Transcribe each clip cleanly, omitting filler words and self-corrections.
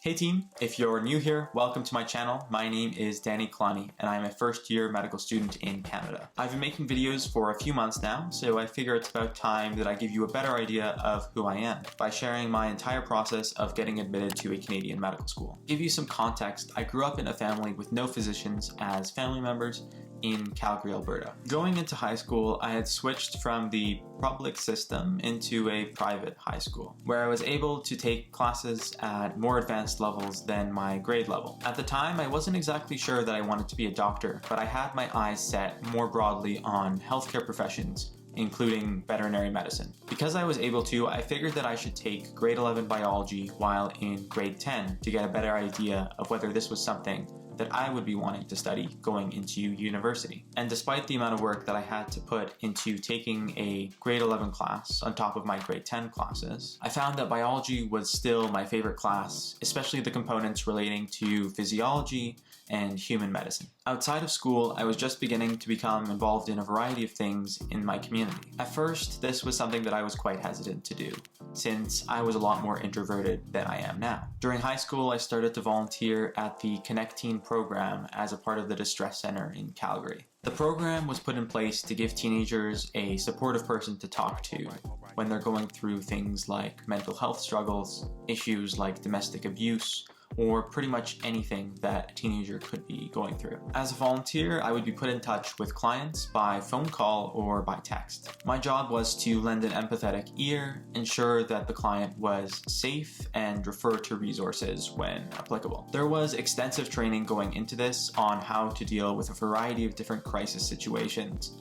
Hey team, if you're new here, welcome to my channel. My name is Dani, Kilani, and I'm a first-year medical student in Canada. I've been making videos for a few months now, so I figure it's about time that I give you a better idea of who I am by sharing my entire process of getting admitted to a Canadian medical school. To give you some context, I grew up in a family with no physicians as family members in Calgary, Alberta. Going into high school, I had switched from the public system into a private high school, where I was able to take classes at more advanced levels than my grade level. At the time, I wasn't exactly sure that I wanted to be a doctor, but I had my eyes set more broadly on healthcare professions, including veterinary medicine. Because I was able to, I figured that I should take grade 11 biology while in grade 10 to get a better idea of whether this was something that I would be wanting to study going into university. And despite the amount of work that I had to put into taking a grade 11 class on top of my grade 10 classes, I found that biology was still my favorite class, especially the components relating to physiology and human medicine. Outside of school, I was just beginning to become involved in a variety of things in my community. At first, this was something that I was quite hesitant to do, since I was a lot more introverted than I am now. During high school, I started to volunteer at the Connect Teen program as a part of the Distress Center in Calgary. The program was put in place to give teenagers a supportive person to talk to when they're going through things like mental health struggles, issues like domestic abuse, or pretty much anything that a teenager could be going through. As a volunteer, I would be put in touch with clients by phone call or by text. My job was to lend an empathetic ear, ensure that the client was safe, and refer to resources when applicable. There was extensive training going into this on how to deal with a variety of different crisis situations,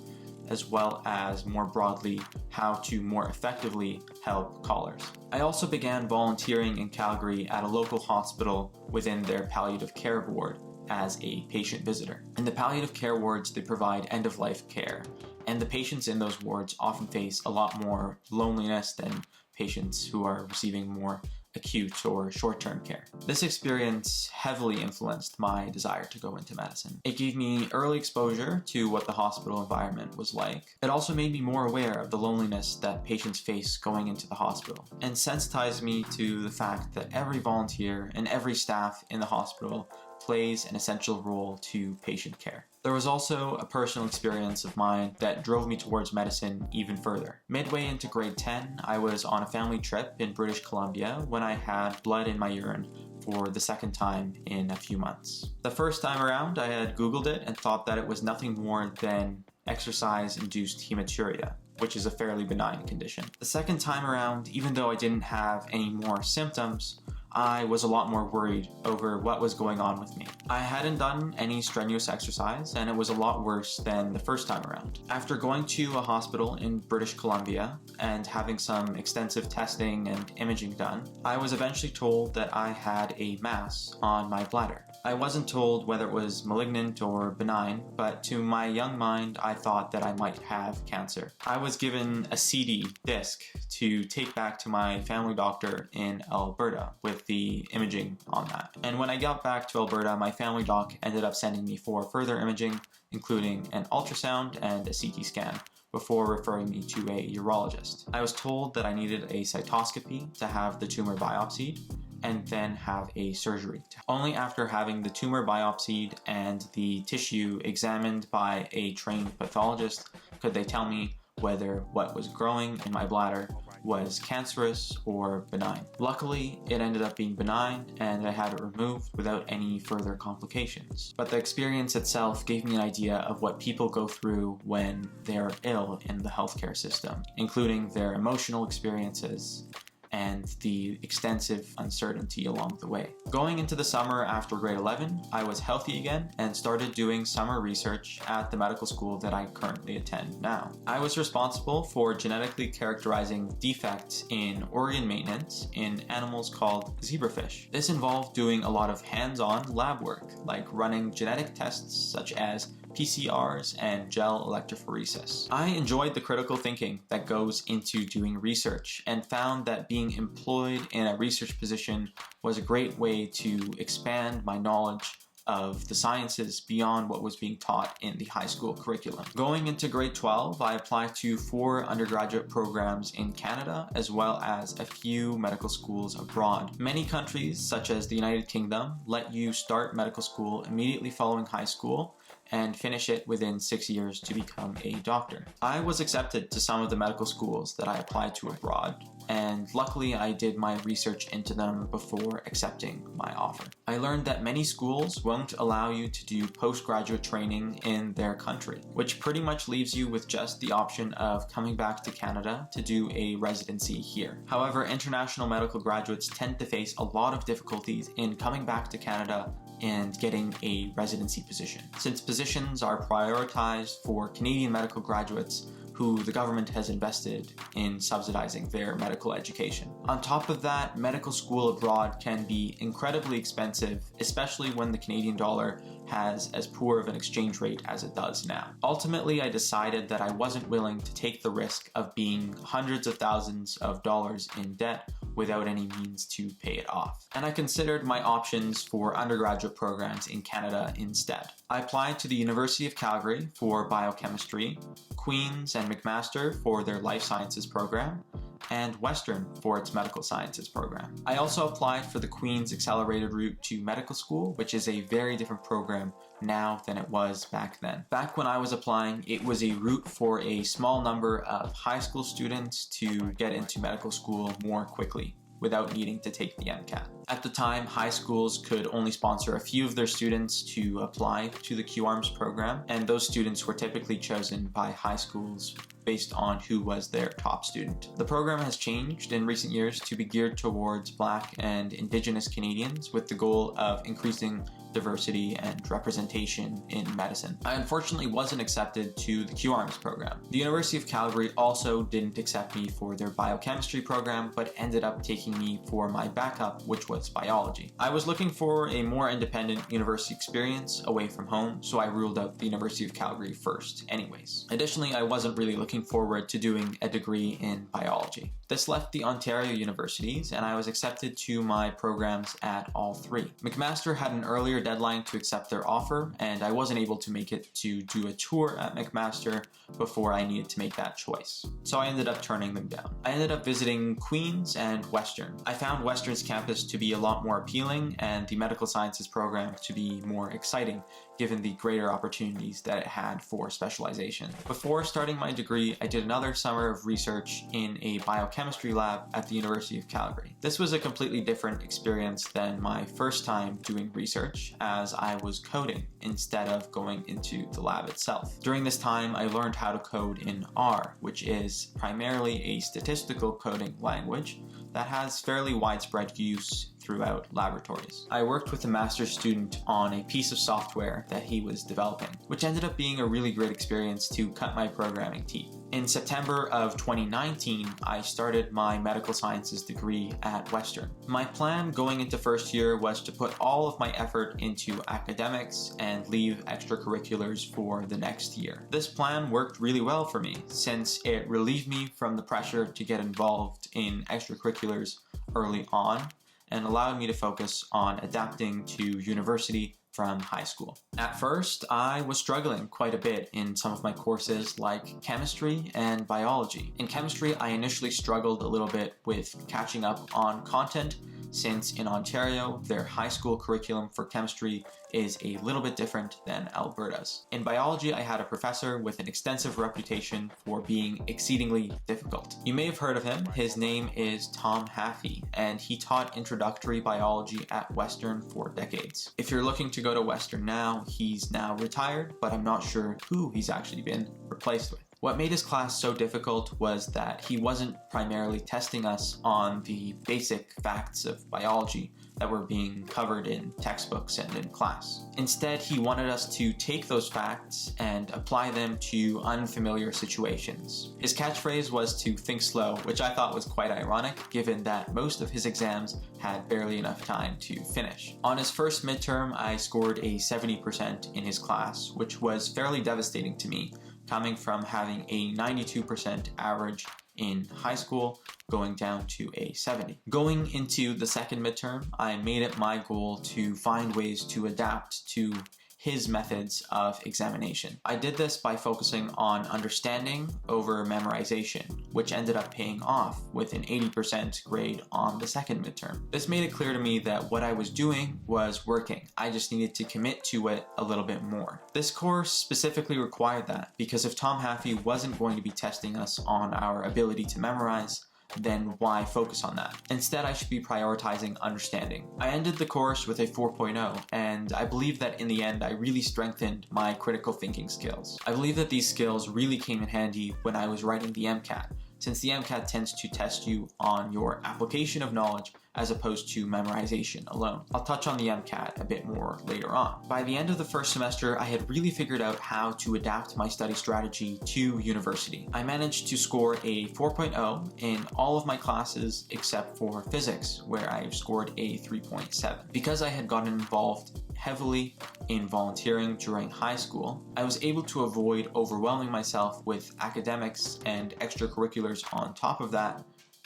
as well as more broadly, how to more effectively help callers. I also began volunteering in Calgary at a local hospital within their palliative care ward as a patient visitor. In the palliative care wards, they provide end-of-life care, and the patients in those wards often face a lot more loneliness than patients who are receiving more acute or short-term care. This experience heavily influenced my desire to go into medicine. It gave me early exposure to what the hospital environment was like. It also made me more aware of the loneliness that patients face going into the hospital, and sensitized me to the fact that every volunteer and every staff in the hospital plays an essential role to patient care. There was also a personal experience of mine that drove me towards medicine even further. Midway into grade 10, I was on a family trip in British Columbia when I had blood in my urine for the second time in a few months. The first time around, I had Googled it and thought that it was nothing more than exercise-induced hematuria, which is a fairly benign condition. The second time around, even though I didn't have any more symptoms, I was a lot more worried over what was going on with me. I hadn't done any strenuous exercise, and it was a lot worse than the first time around. After going to a hospital in British Columbia and having some extensive testing and imaging done, I was eventually told that I had a mass on my bladder. I wasn't told whether it was malignant or benign, but to my young mind, I thought that I might have cancer. I was given a CD disc to take back to my family doctor in Alberta with the imaging on that. And when I got back to Alberta, my family doc ended up sending me for further imaging, including an ultrasound and a CT scan, before referring me to a urologist. I was told that I needed a cytoscopy to have the tumor biopsied, and then have a surgery. Only after having the tumor biopsied and the tissue examined by a trained pathologist could they tell me whether what was growing in my bladder was cancerous or benign. Luckily, it ended up being benign and I had it removed without any further complications. But the experience itself gave me an idea of what people go through when they're ill in the healthcare system, including their emotional experiences and the extensive uncertainty along the way. Going into the summer after grade 11, I was healthy again and started doing summer research at the medical school that I currently attend now. I was responsible for genetically characterizing defects in organ maintenance in animals called zebrafish. This involved doing a lot of hands-on lab work, like running genetic tests such as PCRs, and gel electrophoresis. I enjoyed the critical thinking that goes into doing research and found that being employed in a research position was a great way to expand my knowledge of the sciences beyond what was being taught in the high school curriculum. Going into grade 12, I applied to 4 undergraduate programs in Canada, as well as a few medical schools abroad. Many countries, such as the United Kingdom, let you start medical school immediately following high school and finish it within 6 years to become a doctor. I was accepted to some of the medical schools that I applied to abroad, and luckily I did my research into them before accepting my offer. I learned that many schools won't allow you to do postgraduate training in their country, which pretty much leaves you with just the option of coming back to Canada to do a residency here. However, international medical graduates tend to face a lot of difficulties in coming back to Canada and getting a residency position, since positions are prioritized for Canadian medical graduates who the government has invested in subsidizing their medical education. On top of that, medical school abroad can be incredibly expensive, especially when the Canadian dollar has as poor of an exchange rate as it does now. Ultimately, I decided that I wasn't willing to take the risk of being hundreds of thousands of dollars in debt without any means to pay it off. And I considered my options for undergraduate programs in Canada instead. I applied to the University of Calgary for biochemistry, Queen's and McMaster for their life sciences program, and Western for its medical sciences program. I also applied for the Queen's accelerated route to medical school, which is a very different program now than it was back then. Back when I was applying, it was a route for a small number of high school students to get into medical school more quickly without needing to take the MCAT. At the time, high schools could only sponsor a few of their students to apply to the QArms program, and those students were typically chosen by high schools based on who was their top student. The program has changed in recent years to be geared towards Black and Indigenous Canadians with the goal of increasing diversity and representation in medicine. I unfortunately wasn't accepted to the QArms program. The University of Calgary also didn't accept me for their biochemistry program, but ended up taking me for my backup, which was biology. I was looking for a more independent university experience away from home, so I ruled out the University of Calgary first anyways. Additionally, I wasn't really looking forward to doing a degree in biology. This left the Ontario universities, and I was accepted to my programs at all 3. McMaster had an earlier deadline to accept their offer, and I wasn't able to make it to do a tour at McMaster before I needed to make that choice. So I ended up turning them down. I ended up visiting Queen's and Western. I found Western's campus to be a lot more appealing and the medical sciences program to be more exciting, given the greater opportunities that it had for specialization. Before starting my degree, I did another summer of research in a biochemistry lab at the University of Calgary. This was a completely different experience than my first time doing research, as I was coding instead of going into the lab itself. During this time, I learned how to code in R, which is primarily a statistical coding language that has fairly widespread use throughout laboratories. I worked with a master's student on a piece of software that he was developing, which ended up being a really great experience to cut my programming teeth. In September of 2019, I started my medical sciences degree at Western. My plan going into first year was to put all of my effort into academics and leave extracurriculars for the next year. This plan worked really well for me, since it relieved me from the pressure to get involved in extracurriculars early on and allowed me to focus on adapting to university from high school. At first, I was struggling quite a bit in some of my courses like chemistry and biology. In chemistry, I initially struggled a little bit with catching up on content, since in Ontario, their high school curriculum for chemistry is a little bit different than Alberta's. In biology, I had a professor with an extensive reputation for being exceedingly difficult. You may have heard of him. His name is Tom Haffey, and he taught introductory biology at Western for decades. If you're looking to go to Western now, he's now retired, but I'm not sure who he's actually been replaced with. What made his class so difficult was that he wasn't primarily testing us on the basic facts of biology that were being covered in textbooks and in class. Instead, he wanted us to take those facts and apply them to unfamiliar situations. His catchphrase was to think slow, which I thought was quite ironic, given that most of his exams had barely enough time to finish. On his first midterm, I scored a 70% in his class, which was fairly devastating to me, coming from having a 92% average in high school, going down to a 70. Going into the second midterm, I made it my goal to find ways to adapt to his methods of examination. I did this by focusing on understanding over memorization, which ended up paying off with an 80% grade on the second midterm. This made it clear to me that what I was doing was working. I just needed to commit to it a little bit more. This course specifically required that, because if Tom Haffey wasn't going to be testing us on our ability to memorize, then why focus on that? Instead, I should be prioritizing understanding. I ended the course with a 4.0, and I believe that in the end, I really strengthened my critical thinking skills. I believe that these skills really came in handy when I was writing the MCAT, since the MCAT tends to test you on your application of knowledge as opposed to memorization alone. I'll touch on the MCAT a bit more later on. By the end of the first semester, I had really figured out how to adapt my study strategy to university. I managed to score a 4.0 in all of my classes except for physics, where I scored a 3.7. Because I had gotten involved heavily in volunteering during high school, I was able to avoid overwhelming myself with academics and extracurriculars on top of that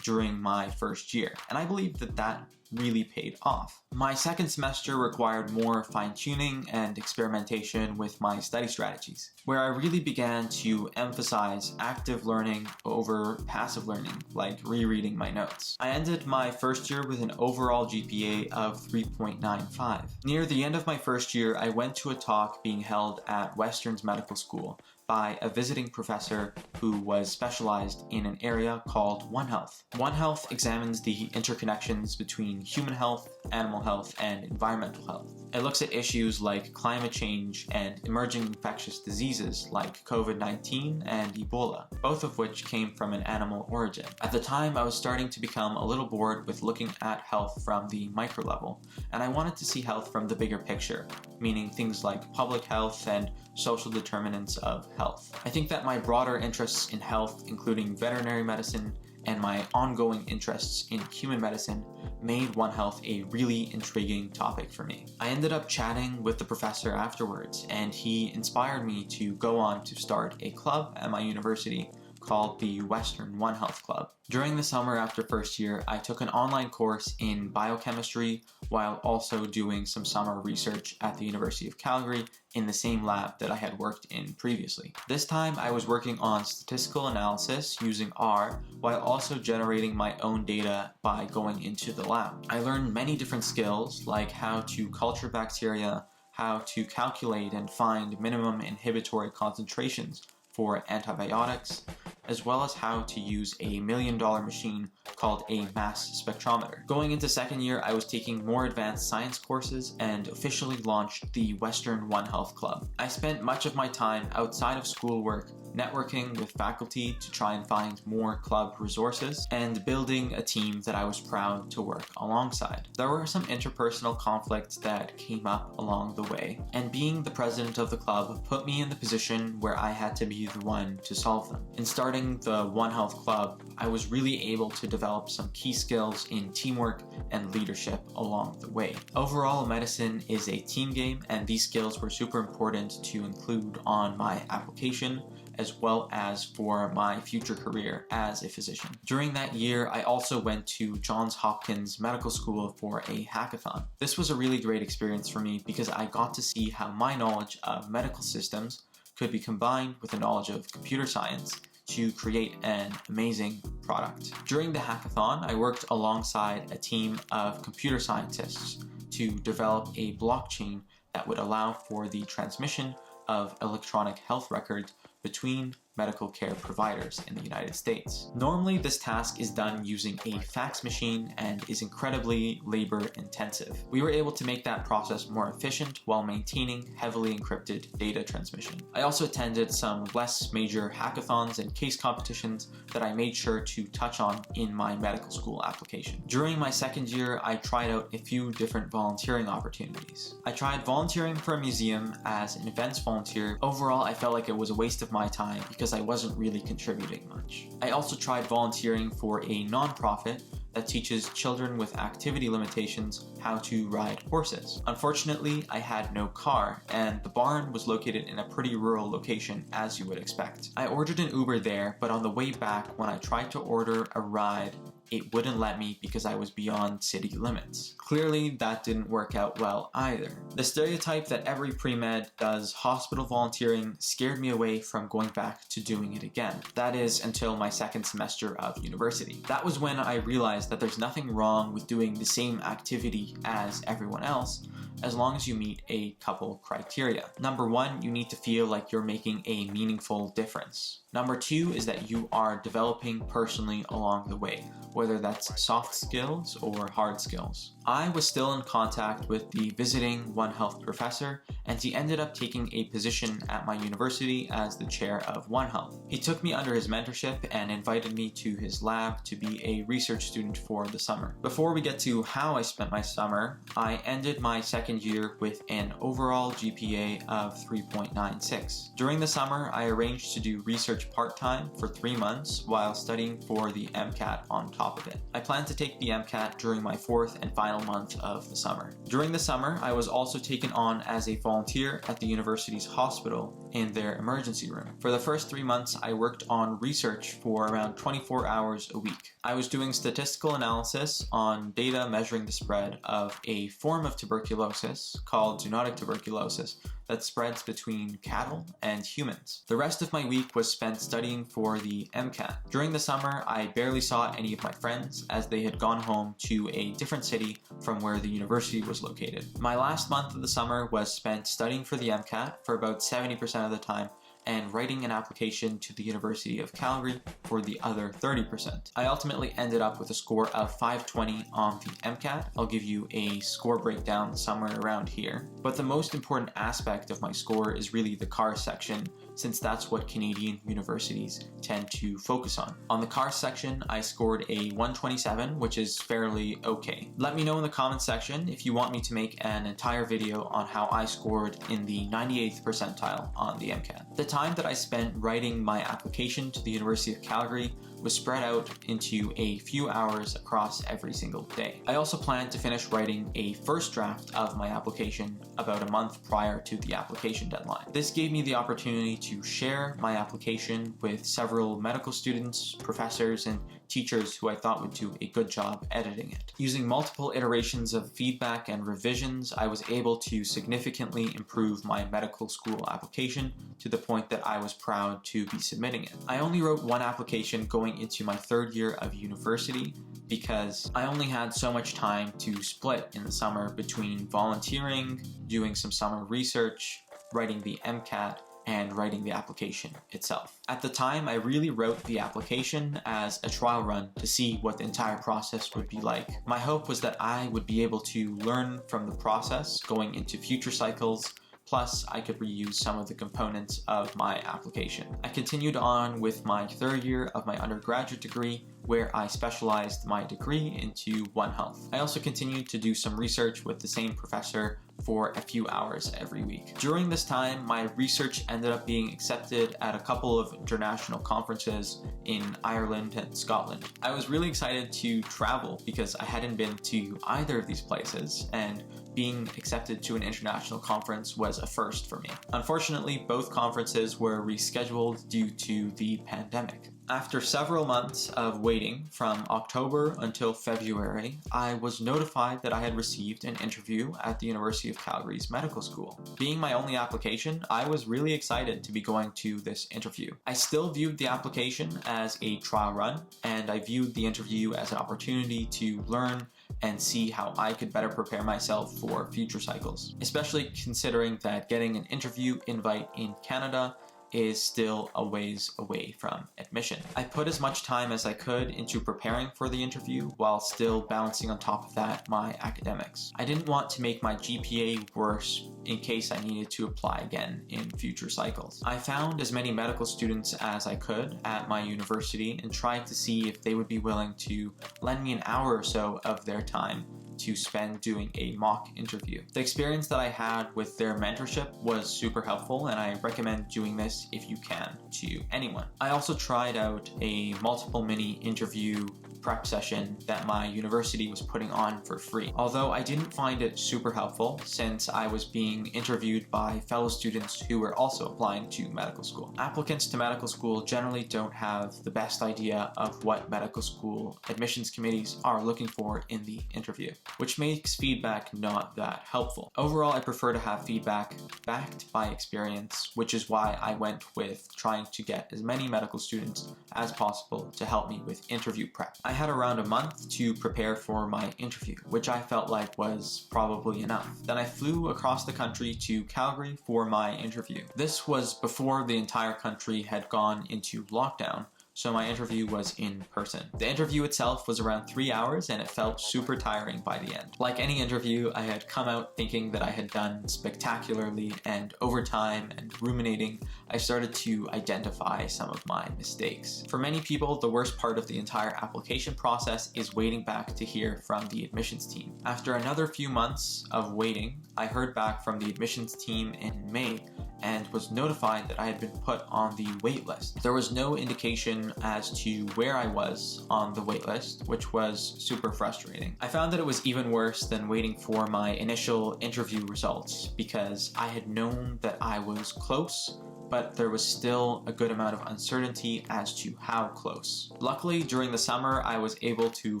during my first year, and I believe that that really paid off. My second semester required more fine-tuning and experimentation with my study strategies, where I really began to emphasize active learning over passive learning, like rereading my notes. I ended my first year with an overall GPA of 3.95. Near the end of my first year, I went to a talk being held at Western's Medical School by a visiting professor who was specialized in an area called One Health. One Health examines the interconnections between human health, animal health, and environmental health. It looks at issues like climate change and emerging infectious diseases like COVID-19 and Ebola, both of which came from an animal origin. At the time, I was starting to become a little bored with looking at health from the micro level, and I wanted to see health from the bigger picture, meaning things like public health and social determinants of health. I think that my broader interests in health, including veterinary medicine, and my ongoing interests in human medicine made One Health a really intriguing topic for me. I ended up chatting with the professor afterwards, and he inspired me to go on to start a club at my university called the Western One Health Club. During the summer after first year, I took an online course in biochemistry while also doing some summer research at the University of Calgary in the same lab that I had worked in previously. This time I was working on statistical analysis using R while also generating my own data by going into the lab. I learned many different skills like how to culture bacteria, how to calculate and find minimum inhibitory concentrations for antibiotics, as well as how to use a $1 million machine called a mass spectrometer. Going into second year, I was taking more advanced science courses and officially launched the Western One Health Club. I spent much of my time outside of schoolwork networking with faculty to try and find more club resources and building a team that I was proud to work alongside. There were some interpersonal conflicts that came up along the way, and being the president of the club put me in the position where I had to be the one to solve them. In starting the One Health Club, I was really able to develop some key skills in teamwork and leadership along the way. Overall, medicine is a team game, and these skills were super important to include on my application as well as for my future career as a physician. During that year, I also went to Johns Hopkins Medical School for a hackathon. This was a really great experience for me because I got to see how my knowledge of medical systems could be combined with a knowledge of computer science to create an amazing product. During the hackathon, I worked alongside a team of computer scientists to develop a blockchain that would allow for the transmission of electronic health records between medical care providers in the United States. Normally, this task is done using a fax machine and is incredibly labor intensive. We were able to make that process more efficient while maintaining heavily encrypted data transmission. I also attended some less major hackathons and case competitions that I made sure to touch on in my medical school application. During my second year, I tried out a few different volunteering opportunities. I tried volunteering for a museum as an events volunteer. Overall, I felt like it was a waste of my time because I wasn't really contributing much. I also tried volunteering for a nonprofit that teaches children with activity limitations how to ride horses. Unfortunately, I had no car, and the barn was located in a pretty rural location, as you would expect. I ordered an Uber there, but on the way back, when I tried to order a ride, it wouldn't let me because I was beyond city limits. Clearly, that didn't work out well either. The stereotype that every pre-med does hospital volunteering scared me away from going back to doing it again. That is, until my second semester of university. That was when I realized that there's nothing wrong with doing the same activity as everyone else, as long as you meet a couple criteria. Number one, you need to feel like you're making a meaningful difference. Number two is that you are developing personally along the way, whether that's soft skills or hard skills. I was still in contact with the visiting One Health professor, and he ended up taking a position at my university as the chair of One Health. He took me under his mentorship and invited me to his lab to be a research student for the summer. Before we get to how I spent my summer, I ended my second year with an overall GPA of 3.96. During the summer, I arranged to do research part-time for 3 months while studying for the MCAT on top of it. I plan to take the MCAT during my fourth and final month of the summer. During the summer, I was also taken on as a volunteer at the university's hospital in their emergency room. For the first 3 months, I worked on research for around 24 hours a week. I was doing statistical analysis on data measuring the spread of a form of tuberculosis called zoonotic tuberculosis that spreads between cattle and humans. The rest of my week was spent studying for the MCAT. During the summer, I barely saw any of my friends as they had gone home to a different city from where the university was located. My last month of the summer was spent studying for the MCAT for about 70% of the time, and writing an application to the University of Calgary for the other 30%. I ultimately ended up with a score of 520 on the MCAT. I'll give you a score breakdown somewhere around here. But the most important aspect of my score is really the CAR section, since that's what Canadian universities tend to focus on. On the CAR section, I scored a 127, which is fairly okay. Let me know in the comments section if you want me to make an entire video on how I scored in the 98th percentile on the MCAT. The time that I spent writing my application to the University of Calgary was spread out into a few hours across every single day. I also planned to finish writing a first draft of my application about a month prior to the application deadline. This gave me the opportunity to share my application with several medical students, professors, and teachers who I thought would do a good job editing it. Using multiple iterations of feedback and revisions, I was able to significantly improve my medical school application to the point that I was proud to be submitting it. I only wrote one application going into my third year of university because I only had so much time to split in the summer between volunteering, doing some summer research, writing the MCAT, and writing the application itself. At the time, I really wrote the application as a trial run to see what the entire process would be like. My hope was that I would be able to learn from the process going into future cycles, plus I could reuse some of the components of my application. I continued on with my third year of my undergraduate degree, where I specialized my degree into One Health. I also continued to do some research with the same professor for a few hours every week. During this time, my research ended up being accepted at a couple of international conferences in Ireland and Scotland. I was really excited to travel because I hadn't been to either of these places, and being accepted to an international conference was a first for me. Unfortunately, both conferences were rescheduled due to the pandemic. After several months of waiting from October until February, I was notified that I had received an interview at the University of Calgary's medical school. Being my only application, I was really excited to be going to this interview. I still viewed the application as a trial run, and I viewed the interview as an opportunity to learn and see how I could better prepare myself for future cycles, especially considering that getting an interview invite in Canada is still a ways away from admission. I put as much time as I could into preparing for the interview while still balancing on top of that my academics. I didn't want to make my GPA worse in case I needed to apply again in future cycles. I found as many medical students as I could at my university and tried to see if they would be willing to lend me an hour or so of their time to spend doing a mock interview. The experience that I had with their mentorship was super helpful, and I recommend doing this if you can to anyone. I also tried out a multiple mini interview prep session that my university was putting on for free. Although I didn't find it super helpful since I was being interviewed by fellow students who were also applying to medical school. Applicants to medical school generally don't have the best idea of what medical school admissions committees are looking for in the interview, which makes feedback not that helpful. Overall, I prefer to have feedback backed by experience, which is why I went with trying to get as many medical students as possible to help me with interview prep. I had around a month to prepare for my interview, which I felt like was probably enough. Then I flew across the country to Calgary for my interview. This was before the entire country had gone into lockdown, so my interview was in person. The interview itself was around 3 hours and it felt super tiring by the end. Like any interview, I had come out thinking that I had done spectacularly, and over time and ruminating, I started to identify some of my mistakes. For many people, the worst part of the entire application process is waiting back to hear from the admissions team. After another few months of waiting, I heard back from the admissions team in May and was notified that I had been put on the wait list. There was no indication as to where I was on the wait list, which was super frustrating. I found that it was even worse than waiting for my initial interview results because I had known that I was close, but there was still a good amount of uncertainty as to how close. Luckily, during the summer, I was able to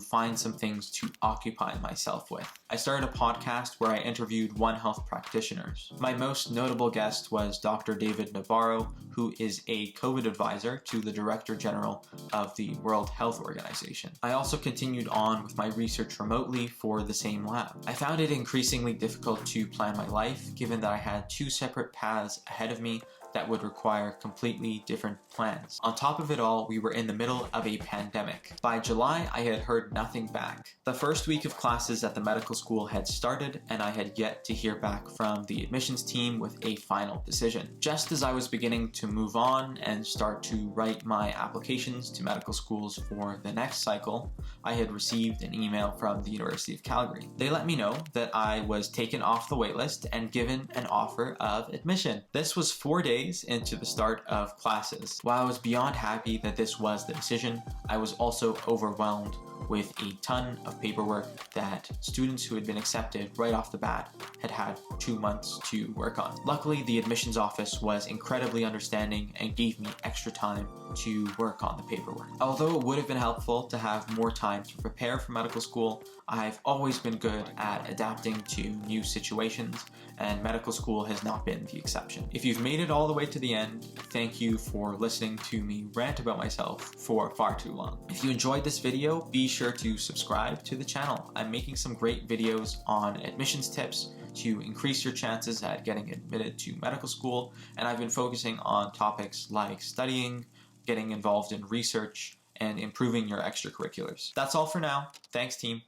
find some things to occupy myself with. I started a podcast where I interviewed One Health practitioners. My most notable guest was Dr. David Navarro, who is a COVID advisor to the Director General of the World Health Organization. I also continued on with my research remotely for the same lab. I found it increasingly difficult to plan my life, given that I had two separate paths ahead of me that would require completely different plans. On top of it all, we were in the middle of a pandemic. By July, I had heard nothing back. The first week of classes at the medical school had started, and I had yet to hear back from the admissions team with a final decision. Just as I was beginning to move on and start to write my applications to medical schools for the next cycle, I had received an email from the University of Calgary. They let me know that I was taken off the waitlist and given an offer of admission. This was 4 days into the start of classes. While I was beyond happy that this was the decision, I was also overwhelmed with a ton of paperwork that students who had been accepted right off the bat had had 2 months to work on. Luckily, the admissions office was incredibly understanding and gave me extra time to work on the paperwork. Although it would have been helpful to have more time to prepare for medical school, I've always been good at adapting to new situations, and medical school has not been the exception. If you've made it all the way to the end, thank you for listening to me rant about myself for far too long. If you enjoyed this video, be sure to subscribe to the channel. I'm making some great videos on admissions tips to increase your chances at getting admitted to medical school, and I've been focusing on topics like studying, getting involved in research, and improving your extracurriculars. That's all for now. Thanks, team.